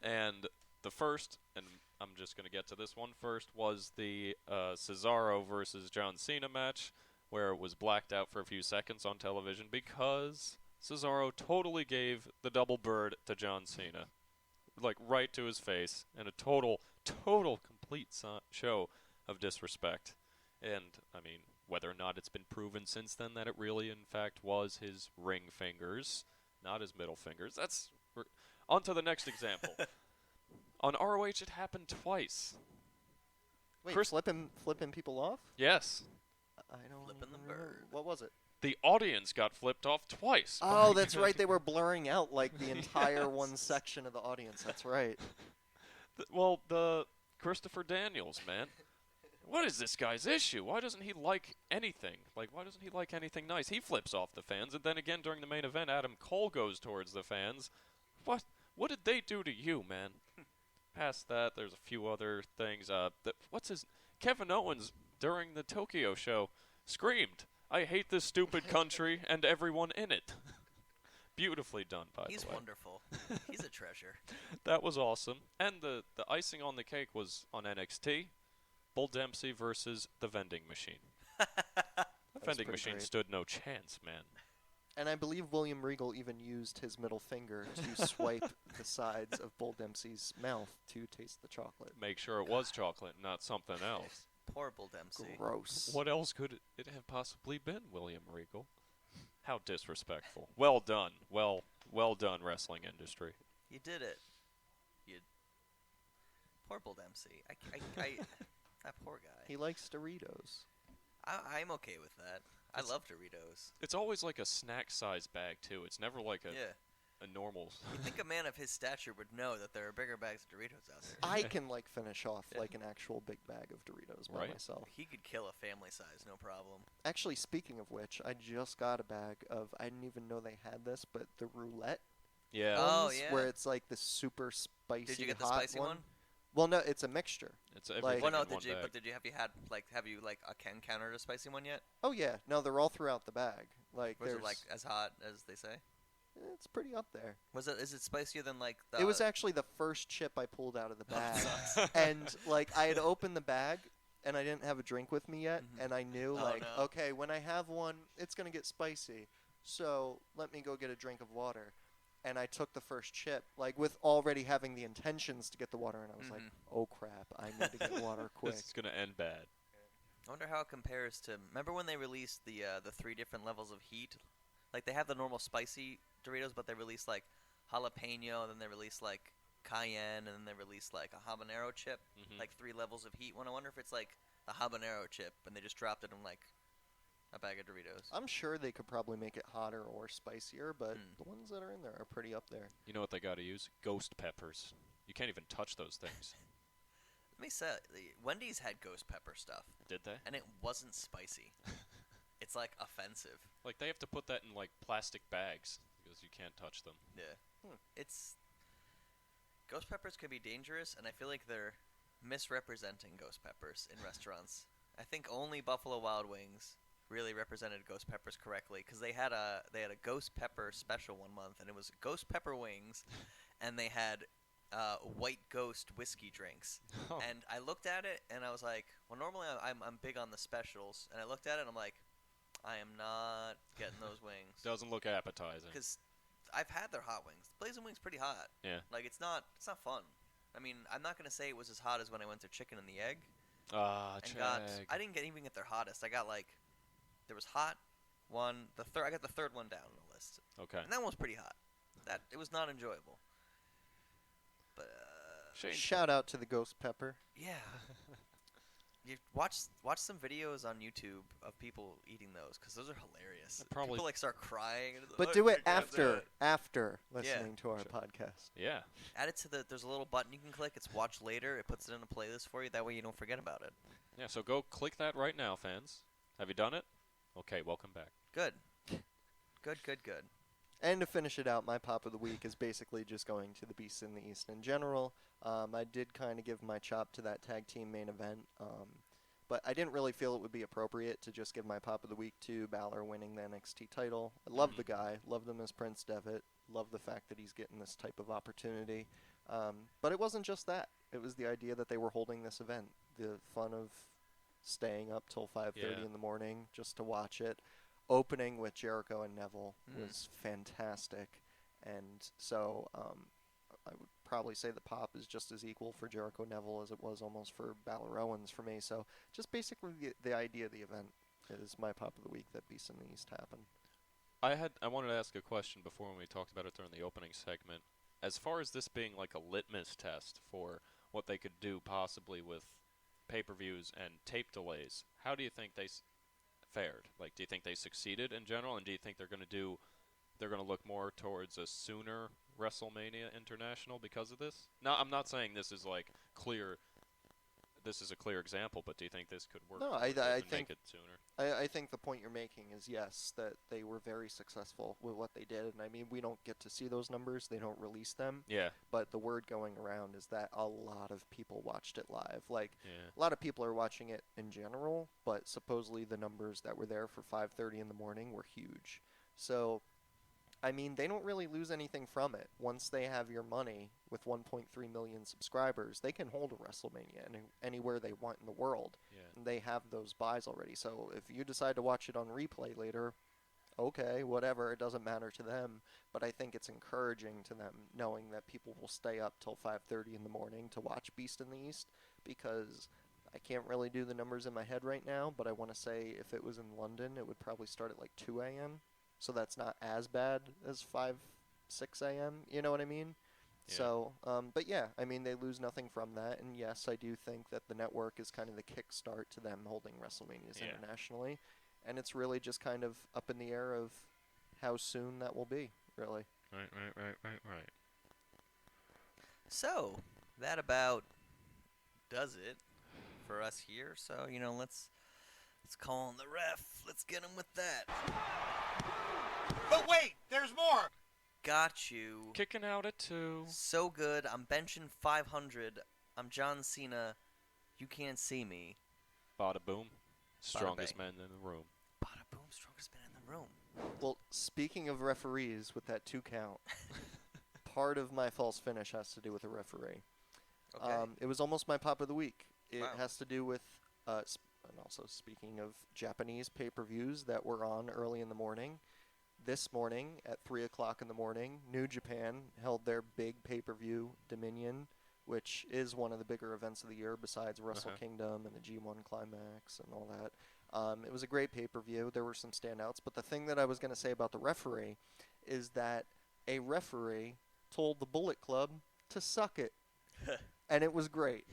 And the first, and I'm just going to get to this one first, was the Cesaro versus John Cena match, where it was blacked out for a few seconds on television because Cesaro totally gave the double bird to John Cena. Like, right to his face, and a total complete show of disrespect. And, I mean, whether or not it's been proven since then that it really, in fact, was his ring fingers, not his middle fingers. On to the next example. On ROH, it happened twice. Wait, flipping people off? Yes. I don't Flipping the remember. bird. What was it? The audience got flipped off twice. Oh, that's right. They were blurring out like the entire one section of the audience. That's right. The Christopher Daniels, man. What is this guy's issue? Why doesn't he like anything? Like, why doesn't he like anything nice? He flips off the fans, and then again during the main event, Adam Cole goes towards the fans. What did they do to you, man? Past that, there's a few other things. Kevin Owens during the Tokyo show screamed, "I hate this stupid country and everyone in it." Beautifully done, by the way. He's wonderful. He's a treasure. That was awesome. And the icing on the cake was on NXT, Bull Dempsey versus the vending machine. The vending machine great. stood no chance, man. And I believe William Regal even used his middle finger to swipe the sides of Bull Dempsey's mouth to taste the chocolate. Make sure it was chocolate, not something else. Poor Bull Dempsey. Gross. What else could it have possibly been, William Regal? How disrespectful. Well done. Well done, wrestling industry. You did it. Poor Bull Dempsey. That poor guy. He likes Doritos. I'm okay with that. I love Doritos. It's always like a snack-sized bag, too. It's never like a normal... You think a man of his stature would know that there are bigger bags of Doritos out there. I can finish off like an actual big bag of Doritos by myself. He could kill a family size, no problem. Actually, speaking of which, I just got a bag of, I didn't even know they had this, but the roulette Yeah. Oh, ones, yeah. where it's like the super spicy Did you get the hot spicy one? Well, no, it's a mixture. It's Like- everything Well, no, in one bag. have you encountered a spicy one yet? Oh yeah, no, they're all throughout the bag. Like, Was there's, it like as hot as they say? it's pretty up there. Is it spicier than like the? It was actually the first chip I pulled out of the bag, sucks. and like I had opened the bag, and I didn't have a drink with me yet, Mhm. and I knew Oh, like, no. okay, when I have one, it's gonna get spicy, so let me go get a drink of water. And I took the first chip, like with already having the intentions to get the water, and I was like, Mhm. oh crap, I need to get water quick. This is going to end bad. I wonder how it compares to. Remember when they released the 3 different levels of heat? Like they have the normal spicy Doritos, but they release like jalapeno, and then they release like cayenne, and then they release like a habanero chip, Mhm. like 3 levels of heat. Well, I wonder if it's like the habanero chip, and they just dropped it in like a bag of Doritos. I'm sure they could probably make it hotter or spicier, but Mm. the ones that are in there are pretty up there. You know what they got to use? Ghost peppers. You can't even touch those things. Let me say, Wendy's had ghost pepper stuff, Did they? and it wasn't spicy. It's like offensive. Like, they have to put that in, like, plastic bags because you can't touch them. Yeah. It's ghost peppers could be dangerous, and I feel like they're misrepresenting ghost peppers in restaurants. I think only Buffalo Wild Wings really represented ghost peppers correctly, because they had a ghost pepper special one month, and it was ghost pepper wings, and they had white ghost whiskey drinks. Oh. And I looked at it, and I was like, well, normally I'm big on the specials, and I looked at it, and I'm like, I am not getting those wings. Doesn't look appetizing. Because I've had their hot wings. Blazing Wings pretty hot. Yeah. Like it's not fun. I mean, I'm not gonna say it was as hot as when I went to Chicken and the Egg. Ah, And check. I didn't even get their hottest. I got like, there was hot one. I got the third one down on the list, Okay. and that one was pretty hot. It was not enjoyable. But Shane. Shout out to the ghost pepper. yeah. You watch some videos on YouTube of people eating those, because those are hilarious. Probably- People like start crying. And But "Oh, do it I can't do after Yeah. listening to our Sure. podcast. Yeah. Add it to there's a little button you can click. It's watch later. It puts it in a playlist for you. That way you don't forget about it. Yeah, so go click that right now, fans. Have you done it? Okay, welcome back. Good. Good. And to finish it out, my pop of the week is basically just going to the Beast in the East in general. I did kind of give my chop to that tag team main event, but I didn't really feel it would be appropriate to just give my pop of the week to Balor winning the NXT title. I love the guy, loved him as Prince Devitt, love the fact that he's getting this type of opportunity. But it wasn't just that. It was the idea that they were holding this event, the fun of staying up till 5:30 Yeah. in the morning just to watch it. Opening with Jericho and Neville was fantastic, and so I would probably say the pop is just as equal for Jericho Neville as it was almost for Balor Owens for me. So just basically the idea of the event is my pop of the week that Beast in the East happened. I wanted to ask a question before when we talked about it during the opening segment. As far as this being like a litmus test for what they could do possibly with pay-per-views and tape delays, how do you think they fared? Like, do you think they succeeded in general, and do you think they're going to look more towards a sooner WrestleMania International because of this? Now, I'm not saying this is like clear. This is a clear example, but do you think this could work? No, I think make it sooner. I think the point you're making is yes, that they were very successful with what they did, and I mean we don't get to see those numbers; they don't release them. Yeah. But the word going around is that a lot of people watched it live. Like Yeah. a lot of people are watching it in general, but supposedly the numbers that were there for 5:30 in the morning were huge. So I mean, they don't really lose anything from it. Once they have your money with 1.3 million subscribers, they can hold a WrestleMania anywhere they want in the world. Yeah. And they have those buys already. So if you decide to watch it on replay later, okay, whatever, it doesn't matter to them. But I think it's encouraging to them knowing that people will stay up till 5:30 in the morning to watch Beast in the East, because I can't really do the numbers in my head right now, but I want to say if it was in London, it would probably start at like 2 a.m., so that's not as bad as 5, 6 a.m., you know what I mean? Yeah. So, but yeah, I mean, they lose nothing from that, and yes, I do think that the network is kind of the kickstart to them holding WrestleManias internationally, and it's really just kind of up in the air of how soon that will be, really. Right. So, that about does it for us here. So, let's call on the ref. Let's get him with that. But wait, there's more! Got you. Kicking out at 2. So good. I'm benching 500. I'm John Cena. You can't see me. Bada boom. Strongest bang. man in the room. Bada boom. Strongest man in the room. Well, speaking of referees with that 2 count, part of my false finish has to do with a referee. Okay. It was almost my pop of the week. It Wow. has to do with, and also speaking of Japanese pay-per-views that were on early in the morning. This morning at 3 o'clock in the morning, New Japan held their big pay-per-view, Dominion, which is one of the bigger events of the year besides Wrestle Kingdom and the G1 Climax and all that. It was a great pay-per-view. There were some standouts. But the thing that I was going to say about the referee is that a referee told the Bullet Club to suck it. And it was great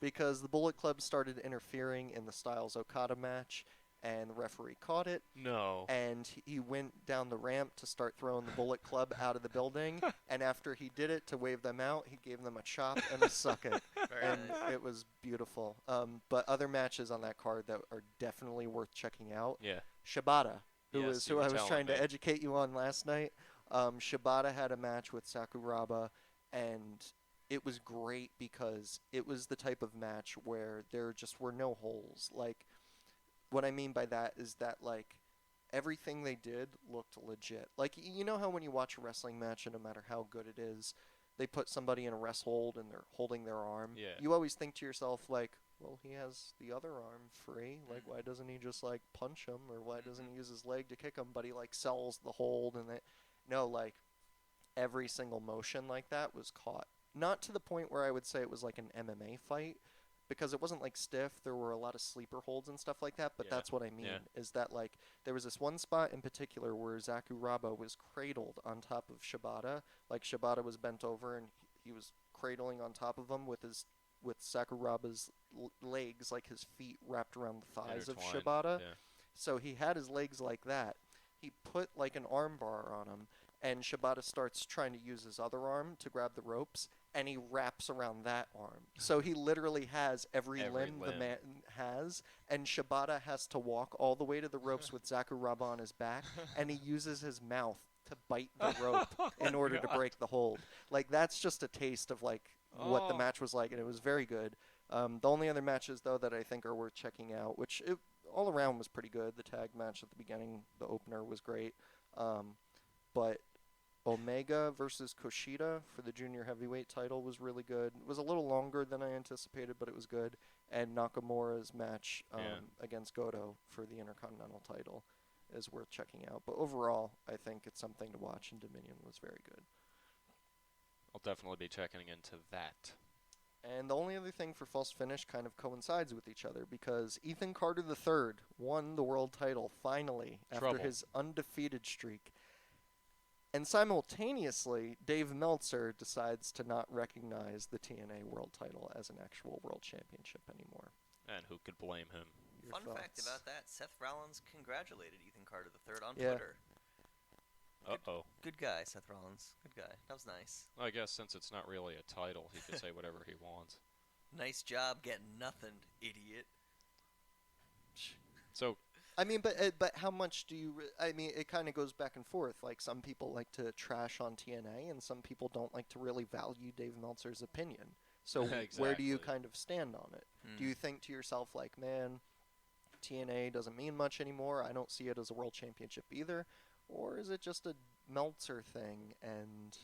because the Bullet Club started interfering in the Styles Okada match, and the referee caught it. No. And he went down the ramp to start throwing the Bullet Club out of the building. And after he did it to wave them out, he gave them a chop and a suck it. Very And nice. it was beautiful. But other matches on that card that are definitely worth checking out. Yeah. Shibata, Yes, who you were I was telling trying me. to educate you on last night. Shibata had a match with Sakuraba, and it was great because it was the type of match where there just were no holes. Like, what I mean by that is that, like, everything they did looked legit. Like, you know how when you watch a wrestling match, and no matter how good it is, they put somebody in a rest hold and they're holding their arm? Yeah. You always think to yourself, like, well, he has the other arm free. Like, why doesn't he just, like, punch him? Or why doesn't he use his leg to kick him? But he, like, sells the hold. And no, like, every single motion like that was caught. Not to the point where I would say it was like an MMA fight, because it wasn't like stiff. There were a lot of sleeper holds and stuff like that, but Yeah. that's what I mean, Yeah. is that, like, there was this one spot in particular where Sakuraba was cradled on top of Shibata. Like, Shibata was bent over and he was cradling on top of him with Sakuraba's legs, like his feet wrapped around the thighs of Intertwined. Shibata. Yeah. So he had his legs like that. He put like an arm bar on him, and Shibata starts trying to use his other arm to grab the ropes, and he wraps around that arm. So he literally has every limb the man has, and Shibata has to walk all the way to the ropes with Sakuraba on his back, and he uses his mouth to bite the rope in order to break the hold. Like, that's just a taste of, like, what the match was like, and it was very good. The only other matches, though, that I think are worth checking out, which all around was pretty good. The tag match at the beginning, the opener, was great. But Omega versus Kushida for the junior heavyweight title was really good. It was a little longer than I anticipated, but it was good. And Nakamura's match against Goto for the Intercontinental title is worth checking out. But overall, I think it's something to watch, and Dominion was very good. definitely be checking into that. And the only other thing for False Finish kind of coincides with each other because Ethan Carter III won the world title finally after his undefeated streak. And simultaneously, Dave Meltzer decides to not recognize the TNA world title as an actual world championship anymore. And who could blame him? Your Fun thoughts? fact about that, Seth Rollins congratulated Ethan Carter III on Twitter. Uh-oh. Good guy, Seth Rollins. Good guy. That was nice. Well, I guess since it's not really a title, he could say whatever he wants. Nice job getting nothing, idiot. So, I mean, but how much do you? I mean, it kind of goes back and forth. Like some people like to trash on TNA, and some people don't like to really value Dave Meltzer's opinion. So where do you Exactly. kind of stand on it? Do you think to yourself like, man, TNA doesn't mean much anymore. I don't see it as a world championship either, or is it just a Meltzer thing and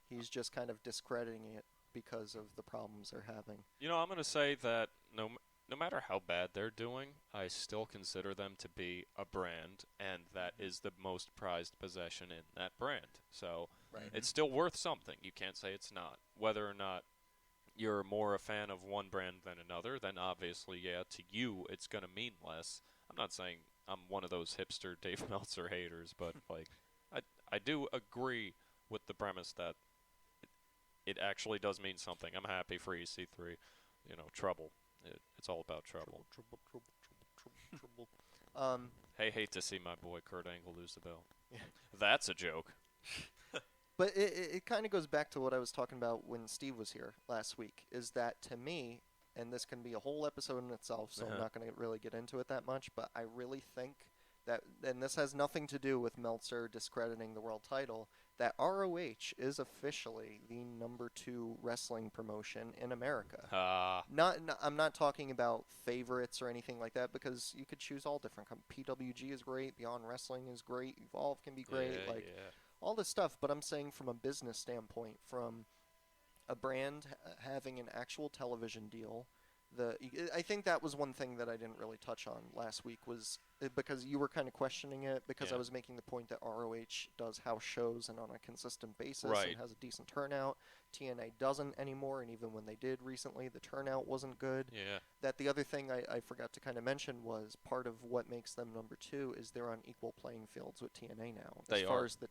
he's just kind of discrediting it because of the problems they're having? you know, I'm going to say that no matter how bad they're doing, I still consider them to be a brand, and that is the most prized possession in that brand. So Right. it's still worth something. You can't say it's not. Whether or not you're more a fan of one brand than another, then obviously, yeah, to you it's going to mean less. I'm not saying I'm one of those hipster Dave Meltzer haters, but like I do agree with the premise that it actually does mean something. I'm happy for EC3. You know, trouble. It's all about trouble. Trouble. Hey, hate to see my boy Kurt Angle lose the belt. Yeah. That's a joke. But it kind of goes back to what I was talking about when Steve was here last week, is that to me, and this can be a whole episode in itself, so I'm not going to really get into it that much, but I really think that, and this has nothing to do with Meltzer discrediting the world title, that ROH is officially the number 2 wrestling promotion in America. I'm not talking about favorites or anything like that, because you could choose all different. PWG is great, Beyond Wrestling is great, Evolve can be great, all this stuff. But I'm saying from a business standpoint, from a brand having an actual television deal, I think that was one thing that I didn't really touch on last week, was because you were kind of questioning it, because I was making the point that ROH does house shows and on a consistent basis and has a decent turnout. TNA doesn't anymore, and even when they did recently, the turnout wasn't good. Yeah. That the other thing I forgot to kind of mention was part of what makes them number 2 is they're on equal playing fields with TNA now. As far as the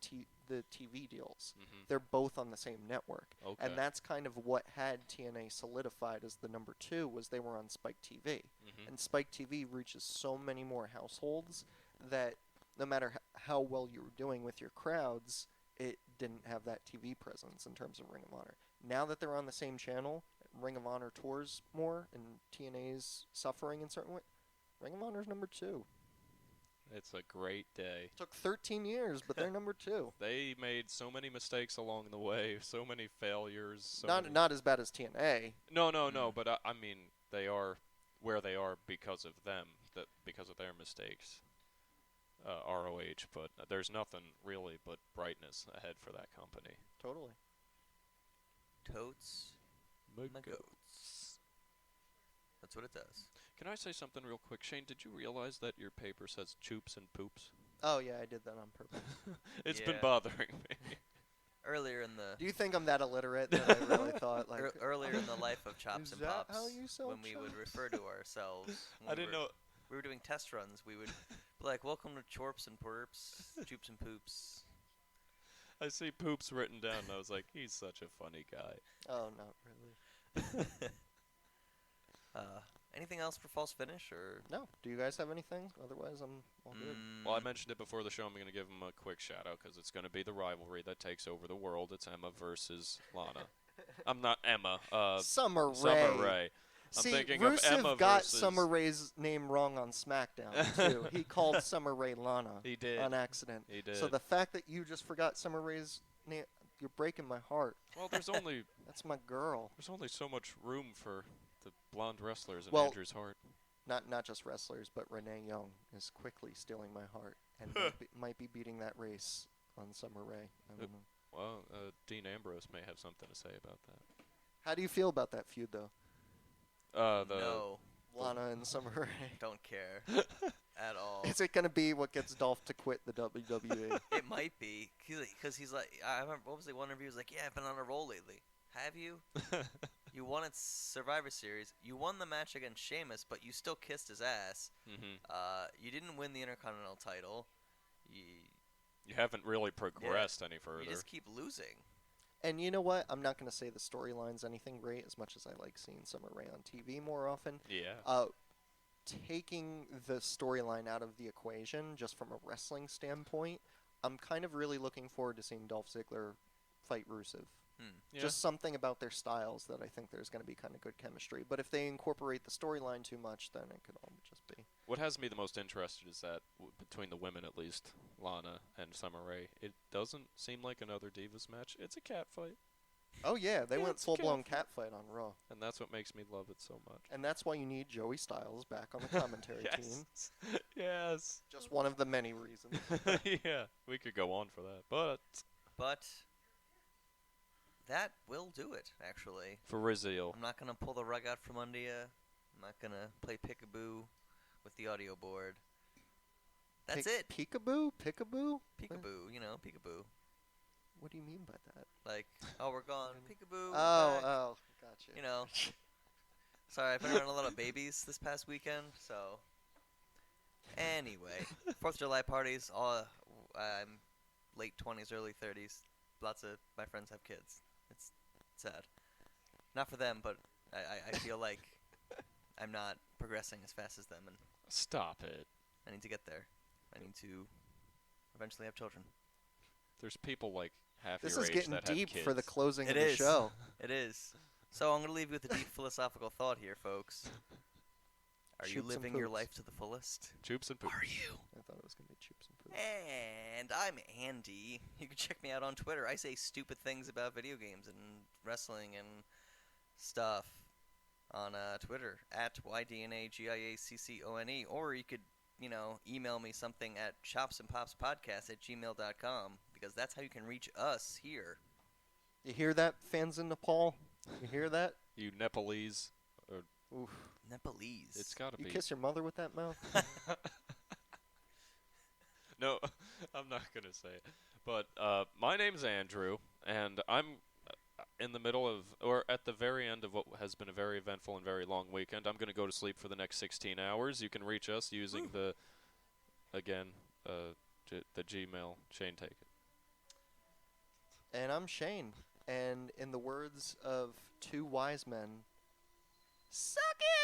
TV deals. They're both on the same network. Okay. And that's kind of what had TNA solidified as the number 2, was they were on Spike TV. And Spike TV reaches so many more households that no matter how well you were doing with your crowds, it didn't have that TV presence in terms of Ring of Honor. Now that they're on the same channel, Ring of Honor tours more, and TNA's suffering in certain ways, Ring of Honor's number 2. It's a great day. Took 13 years, but they're number 2. They made so many mistakes along the way, so many failures. Not as bad as TNA. No, but I mean, they are where they are because of them, because of their mistakes. ROH, but there's nothing really but brightness ahead for that company. Totally. Totes my goats. That's what it does. Can I say something real quick? Shane, did you realize that your paper says choops and poops? Oh, yeah, I did that on purpose. It's been bothering me. Earlier in the Do you think I'm that illiterate that I really thought, like... earlier in the life of Chops Is and that Pops, how you sell when we would chops? refer to ourselves, I didn't know. we were doing test runs, we would be like, welcome to Chorps and Perps, Choops and Poops. I see poops written down, and I was like, he's such a funny guy. Oh, not really. Anything else for False Finish, or? No. Do you guys have anything? Otherwise, I'm all good. Well, I mentioned it before the show. I'm going to give him a quick shout-out because it's going to be the rivalry that takes over the world. It's Emma versus Lana. I'm not Emma. Summer Rae. Summer Rae. I'm See, thinking Rusev of Emma got versus... Summer Rae's name wrong on SmackDown, too. He called Summer Rae Lana. He did. On accident. He did. So the fact that you just forgot Summer Rae's name, you're breaking my heart. Well, there's only That's my girl. so much room for the blonde wrestlers in Well, Andrew's heart. Not just wrestlers, but Renee Young is quickly stealing my heart and might be beating that race on Summer Rae. I don't know. Well, Dean Ambrose may have something to say about that. How do you feel about that feud, though? No, Lana and Summer Rae. don't care. at all. Is it going to be what gets Dolph to quit the WWE? It might be, because he's like, I remember, what was the one interview? He was like, yeah, I've been on a roll lately. Have you? You won at Survivor Series. You won the match against Sheamus, but you still kissed his ass. You didn't win the Intercontinental title. You haven't really progressed any further. You just keep losing. And you know what? I'm not going to say the storyline's anything great, as much as I like seeing Summer Rae on TV more often. Yeah. Taking the storyline out of the equation, just from a wrestling standpoint, I'm kind of really looking forward to seeing Dolph Ziggler fight Rusev. Yeah. Just something about their styles that I think there's going to be kind of good chemistry. But if they incorporate the storyline too much, then it could all just be. What has me the most interested is that, between the women at least, Lana and Summer Rae, it doesn't seem like another Divas match. It's a cat fight. Oh, yeah. They Yeah, went it's full-blown cat cat fight on Raw. And that's what makes me love it so much. And that's why you need Joey Styles back on the commentary team. Yes. Just one of the many reasons. Yeah, we could go on for that. But that will do it, actually. for Rizio, I'm not going to pull the rug out from under you. I'm not going to play peekaboo with the audio board. That's it. Peekaboo? Peekaboo? Peekaboo, peekaboo. What do you mean by that? Like, oh, we're gone. Peekaboo. we're Oh, back. gotcha. Sorry, I've been around a lot of babies this past weekend, so. Anyway, 4th of July parties, I'm late 20s, early 30s. Lots of my friends have kids. It's sad. Not for them, but I feel like I'm not progressing as fast as them, and stop it. I need to get there. I need to eventually have children. There's people like half This your is age getting that deep have kids. for the closing It of the is. show. It is. So I'm going to leave you with a deep philosophical thought here, folks. Are you Choops and living your poops. life to the fullest? Choops and poops. Are you? I thought it was going to be Choops and Poops. And I'm Andy. You can check me out on Twitter. I say stupid things about video games and wrestling and stuff on Twitter at YDNAGIACCONE. Or you could, email me something at chopsandpopspodcast@gmail.com, because that's how you can reach us here. You hear that, fans in Nepal? You hear that? You Nepalese. Oof. Nepalese. It's got to You be. kiss your mother with that mouth? No, I'm not going to say it. But my name's Andrew, and I'm in the middle of, or at the very end of what has been a very eventful and very long weekend. I'm going to go to sleep for the next 16 hours. You can reach us using the Gmail. Shane, take it. And I'm Shane. And in the words of two wise men, suck it!